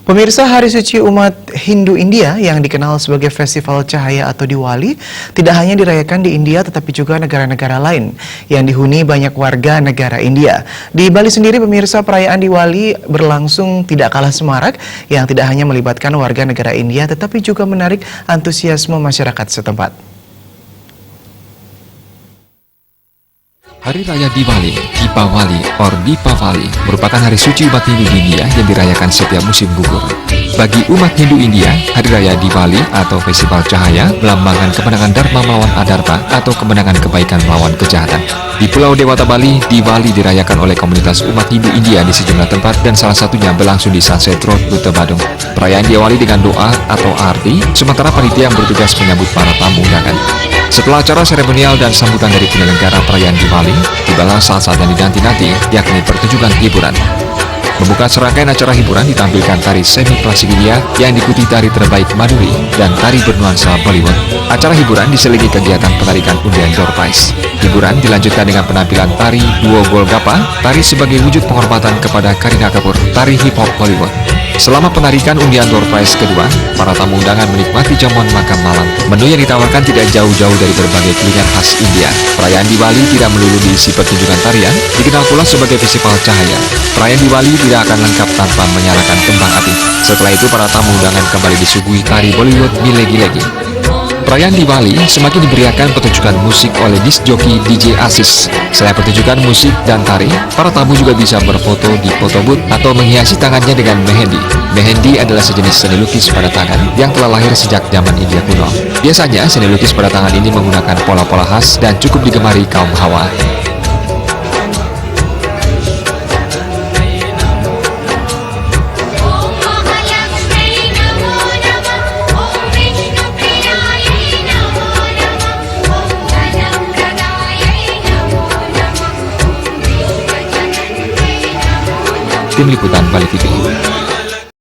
Pemirsa, Hari Suci Umat Hindu India yang dikenal sebagai Festival Cahaya atau Diwali tidak hanya dirayakan di India tetapi juga negara-negara lain yang dihuni banyak warga negara India. Di Bali sendiri, pemirsa, perayaan Diwali berlangsung tidak kalah semarak yang tidak hanya melibatkan warga negara India tetapi juga menarik antusiasme masyarakat setempat. Hari Raya Diwali, Deepawali, or Deepavali merupakan hari suci umat Hindu di India yang dirayakan setiap musim gugur. Bagi umat Hindu India, Hari Raya Diwali atau Festival Cahaya melambangkan kemenangan Dharma melawan Adarta atau kemenangan kebaikan melawan kejahatan. Di Pulau Dewata Bali, Diwali dirayakan oleh komunitas umat Hindu India di sejumlah tempat dan salah satunya berlangsung di Sunset Road, Kuta Badung. Perayaan Diwali dengan doa atau arti, sementara panitia yang bertugas menyambut para tamu undangan. Setelah acara seremonial dan sambutan dari penyelenggara perayaan Diwali, tibalah saat-saat yang dinanti-nanti, yakni pertunjukan hiburan. Membuka serangkaian acara hiburan ditampilkan tari semi klasik India yang diikuti tari terbaik Maduri dan tari bernuansa Bollywood. Acara hiburan diselingi kegiatan penarikan undian door prize. Hiburan dilanjutkan dengan penampilan tari duo Golgappa, tari sebagai wujud penghormatan kepada Kareena Kapoor, tari hip hop Bollywood. Selama penarikan undian door prize kedua, para tamu undangan menikmati jamuan makan malam. Menu yang ditawarkan tidak jauh-jauh dari berbagai kuliner khas India. Perayaan Diwali tidak melulu diisi pertunjukan tarian, dikenal pula sebagai festival cahaya. Perayaan Diwali tidak akan lengkap tanpa menyalakan kembang api. Setelah itu, para tamu undangan kembali disuguhi tari Bollywood Milegi-legi. Perayaan Diwali semakin diberiakan pertunjukan musik oleh disc joki DJ Asis. Selain pertunjukan musik dan tari, para tamu juga bisa berfoto di foto booth atau menghiasi tangannya dengan mehendi. Mehendi adalah sejenis seni lukis pada tangan yang telah lahir sejak zaman India kuno. Biasanya seni lukis pada tangan ini menggunakan pola-pola khas dan cukup digemari kaum hawa. Tim Liputan Bali TV.